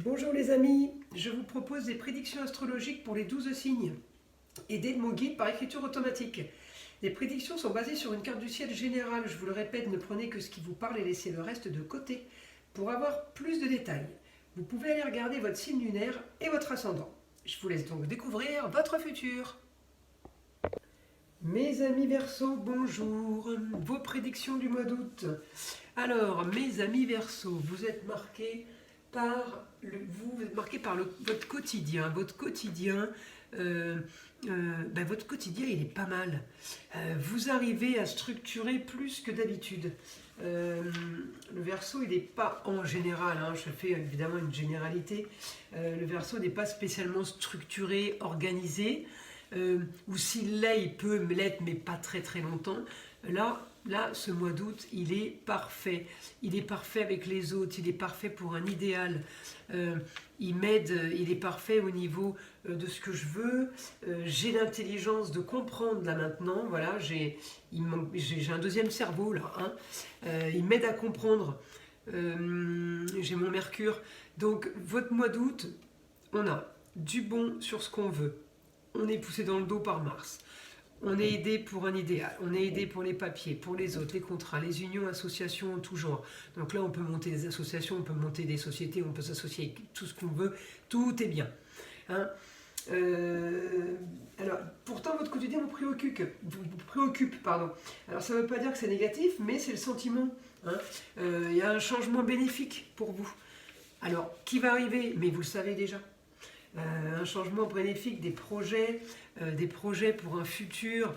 Bonjour les amis, je vous propose des prédictions astrologiques pour les 12 signes, aidées de mon guide par écriture automatique. Les prédictions sont basées sur une carte du ciel générale, je vous le répète, ne prenez que ce qui vous parle et laissez le reste de côté. Pour avoir plus de détails, vous pouvez aller regarder votre signe lunaire et votre ascendant. Je vous laisse donc découvrir votre futur. Mes amis Verseaux, bonjour, vos prédictions du mois d'août. Alors, mes amis Verseaux, vous êtes marqués par votre quotidien. Votre quotidien, il est pas mal. Vous arrivez à structurer plus que d'habitude. Le Verseau, il n'est pas en général, je fais évidemment une généralité, le Verseau n'est pas spécialement structuré, organisé, ou s'il l'est, il peut l'être, mais pas très très longtemps. Là, ce mois d'août, il est parfait. Il est parfait avec les autres, il est parfait pour un idéal. Il m'aide, il est parfait au niveau de ce que je veux. J'ai l'intelligence de comprendre là maintenant. Voilà, j'ai un deuxième cerveau là. Il m'aide à comprendre. J'ai mon Mercure. Donc, votre mois d'août, on a du bon sur ce qu'on veut. On est poussé dans le dos par Mars. On est aidé pour un idéal, on est aidé pour les papiers, pour les autres, les contrats, les unions, associations en tout genre. Donc là, on peut monter des associations, on peut monter des sociétés, on peut s'associer avec tout ce qu'on veut, tout est bien. Alors, pourtant, votre quotidien vous préoccupe, pardon. Alors, ça ne veut pas dire que c'est négatif, mais c'est le sentiment. Il y a un changement bénéfique pour vous. Alors, qui va arriver? Mais vous le savez déjà. Un changement bénéfique, des projets pour un futur,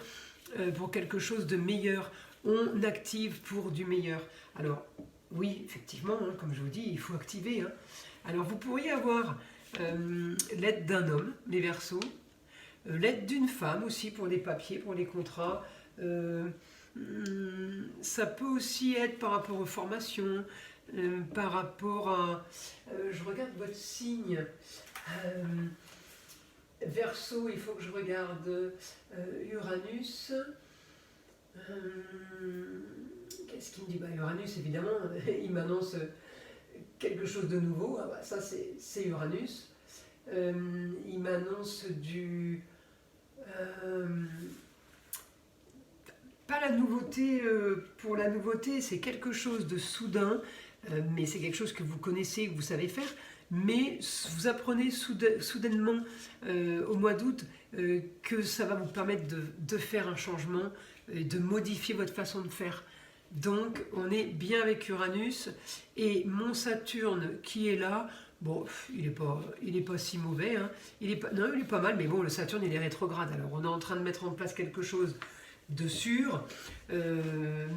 pour quelque chose de meilleur. On active pour du meilleur. Alors, oui, effectivement, comme je vous dis, il faut activer. Alors, vous pourriez avoir l'aide d'un homme, les Verseaux, l'aide d'une femme aussi pour les papiers, pour les contrats. Ça peut aussi être par rapport aux formations, par rapport à... je regarde votre signe. Verseau, il faut que je regarde Uranus. Qu'est-ce qu'il me dit? Uranus, évidemment, il m'annonce quelque chose de nouveau. Ça, c'est Uranus. Il m'annonce du... pas la nouveauté pour la nouveauté, c'est quelque chose de soudain, mais c'est quelque chose que vous connaissez, que vous savez faire. Mais vous apprenez soudainement au mois d'août que ça va vous permettre de faire un changement et de modifier votre façon de faire. Donc on est bien avec Uranus et mon Saturne qui est là, bon, il est pas si mauvais, il est pas mal, mais bon, le Saturne il est rétrograde, alors on est en train de mettre en place quelque chose de sûr,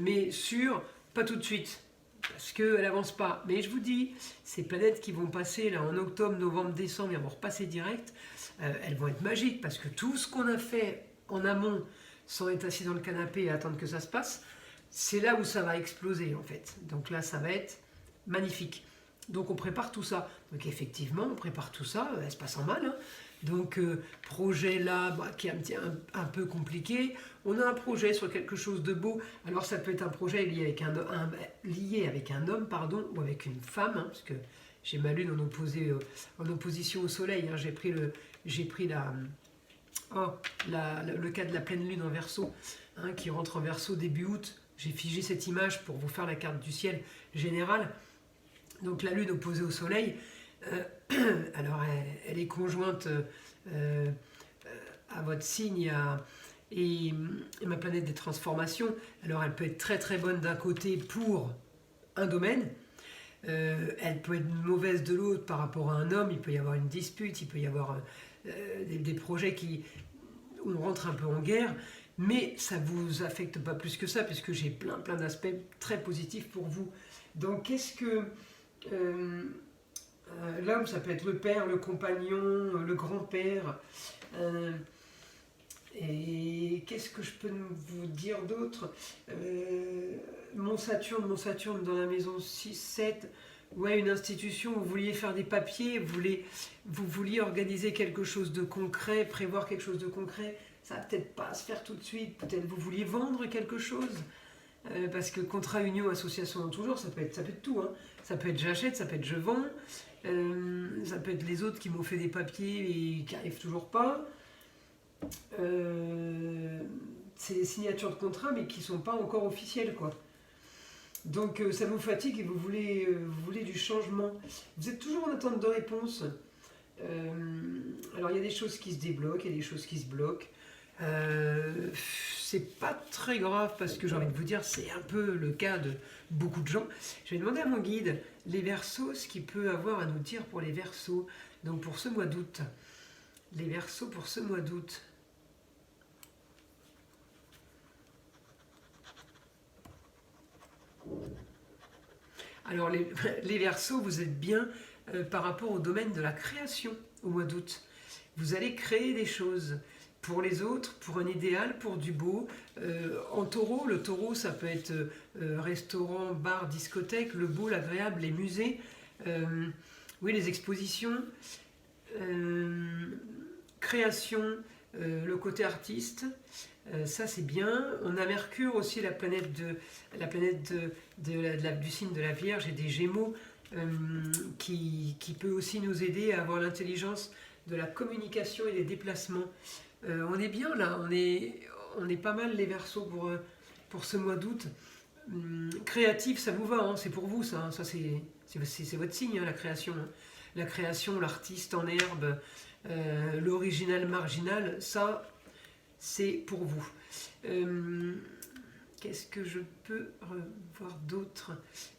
mais sûr, pas tout de suite. Parce qu'elle n'avance pas. Mais je vous dis, ces planètes qui vont passer là en octobre, novembre, décembre, elles vont repasser direct, elles vont être magiques parce que tout ce qu'on a fait en amont, sans être assis dans le canapé et attendre que ça se passe, c'est là où ça va exploser en fait. Donc là, ça va être magnifique. Donc on prépare tout ça. Donc effectivement, on prépare tout ça, elle se passe en mal. Donc projet là qui est un peu compliqué. On a un projet sur quelque chose de beau. Alors ça peut être un projet lié avec un homme ou avec une femme, parce que j'ai ma lune en opposition au soleil. J'ai pris le cas de la pleine lune en Verseau, qui rentre en Verseau début août. J'ai figé cette image pour vous faire la carte du ciel générale. Donc la lune opposée au soleil, alors elle est conjointe à votre signe et ma planète des transformations. Alors elle peut être très très bonne d'un côté pour un domaine, elle peut être mauvaise de l'autre par rapport à un homme, il peut y avoir une dispute, il peut y avoir des projets où on rentre un peu en guerre, mais ça ne vous affecte pas plus que ça puisque j'ai plein d'aspects très positifs pour vous. Donc qu'est-ce que... l'homme, ça peut être le père, le compagnon, le grand-père. Et qu'est-ce que je peux vous dire d'autre? Mon Saturne dans la maison 6-7, ouais, une institution, vous vouliez faire des papiers, vous vouliez organiser quelque chose de concret, prévoir quelque chose de concret, ça va peut-être pas se faire tout de suite, peut-être vous vouliez vendre quelque chose. parce que contrat, union, association, toujours, ça peut être tout. Hein. Ça peut être j'achète, ça peut être je vends, ça peut être les autres qui m'ont fait des papiers et qui n'arrivent toujours pas. C'est des signatures de contrat mais qui ne sont pas encore officielles, quoi. Donc ça vous fatigue et vous voulez du changement. Vous êtes toujours en attente de réponse. Alors il y a des choses qui se débloquent, il y a des choses qui se bloquent. C'est pas très grave parce que j'ai envie de vous dire, c'est un peu le cas de beaucoup de gens. Je vais demander à mon guide, les Verseaux, ce qu'il peut avoir à nous dire pour les Verseaux. Donc pour ce mois d'août. Les Verseaux pour ce mois d'août. Alors les Verseaux, vous êtes bien par rapport au domaine de la création au mois d'août. Vous allez créer des choses pour les autres, pour un idéal, pour du beau. En taureau, le taureau, ça peut être restaurant, bar, discothèque, le beau, l'agréable, les musées, oui, les expositions, création, le côté artiste. Ça c'est bien. On a Mercure aussi, la planète du signe de la Vierge et des Gémeaux, qui peut aussi nous aider à avoir l'intelligence de la communication et des déplacements. On est bien là, on est pas mal les Verseaux pour ce mois d'août. Créatif, ça vous va, hein, c'est pour vous ça, hein, ça c'est votre signe, hein, la création. Hein. La création, l'artiste en herbe, l'original marginal, ça c'est pour vous. Qu'est-ce que je peux voir d'autre?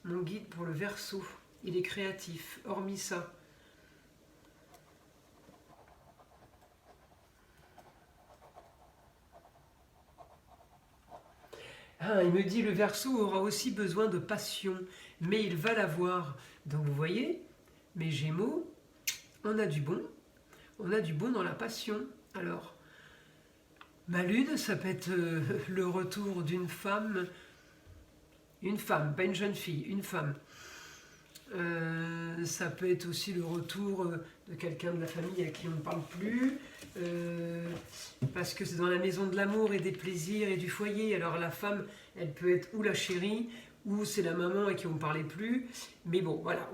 Mon guide pour le Verseau, il est créatif, hormis ça. Ah, il me dit le Verseau aura aussi besoin de passion, mais il va l'avoir. Donc vous voyez, mes Gémeaux, on a du bon dans la passion. Alors, ma lune, ça peut être le retour d'une femme, pas une jeune fille, une femme. Ça peut être aussi le retour de quelqu'un de la famille à qui on ne parle plus, parce que c'est dans la maison de l'amour et des plaisirs et du foyer. Alors la femme, elle peut être ou la chérie, ou c'est la maman à qui on ne parlait plus. Mais bon, voilà,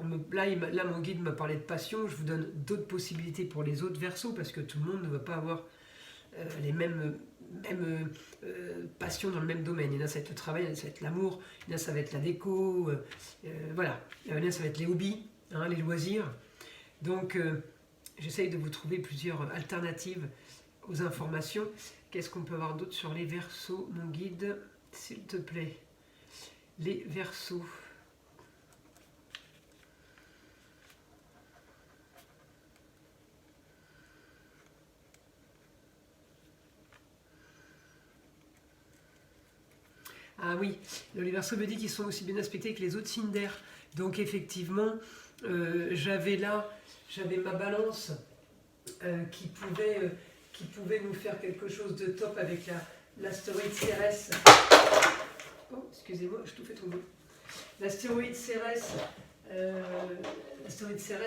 là mon guide m'a parlé de passion. Je vous donne d'autres possibilités pour les autres Verseaux, parce que tout le monde ne va pas avoir les mêmes passions dans le même domaine. Il y en a, ça va être le travail, il y en a, ça va être l'amour, il y en a, ça va être la déco, voilà. Il y en a, ça va être les hobbies, hein, les loisirs. Donc, j'essaye de vous trouver plusieurs alternatives aux informations. Qu'est-ce qu'on peut avoir d'autre sur les Verseaux, mon guide, s'il te plaît? Les Verseaux. Ah oui, les Verseaux me dit qu'ils sont aussi bien aspectés que les autres signes d'air. Donc effectivement, j'avais ma balance qui pouvait nous faire quelque chose de top avec l'astéroïde Cérès. Oh, excusez-moi, je tout fait tomber. L'astéroïde Cérès,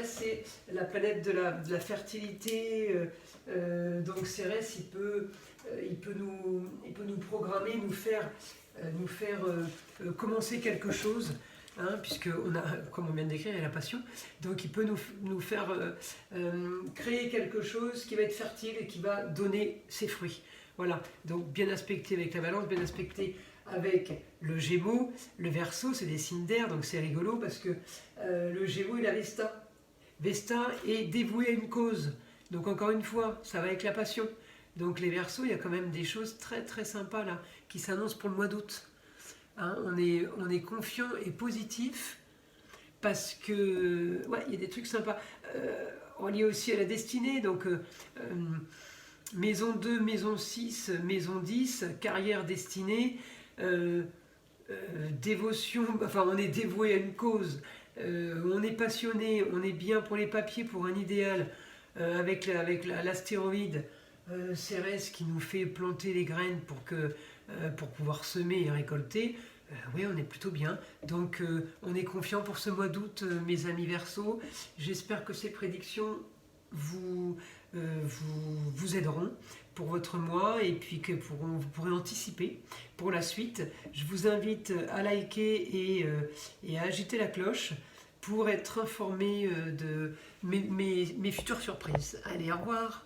c'est la planète de la fertilité. Donc Cérès, il peut nous programmer, nous faire commencer quelque chose, hein, puisque comme on vient de décrire, il y a la passion. Donc il peut nous faire créer quelque chose qui va être fertile et qui va donner ses fruits. Voilà, donc bien aspecté avec la Balance, bien aspecté avec le Gémeaux. Le Verseau, c'est des signes d'air, donc c'est rigolo parce que le Gémeaux, il a Vesta. Vesta est dévoué à une cause. Donc encore une fois, ça va avec la passion. Donc les Verseaux, il y a quand même des choses très très sympas là, qui s'annoncent pour le mois d'août. Hein, on est confiant et positif parce que, ouais, il y a des trucs sympas. Relié aussi à la destinée, donc maison 2, maison 6, maison 10, carrière destinée, dévotion, enfin on est dévoué à une cause, on est passionné, on est bien pour les papiers, pour un idéal, avec l'astéroïde Cérès qui nous fait planter les graines pour pouvoir semer et récolter. Oui, on est plutôt bien. Donc, on est confiant pour ce mois d'août, mes amis Verseaux. J'espère que ces prédictions vous aideront pour votre mois et puis que vous pourrez anticiper pour la suite. Je vous invite à liker et à agiter la cloche pour être informé de mes futures surprises. Allez, au revoir!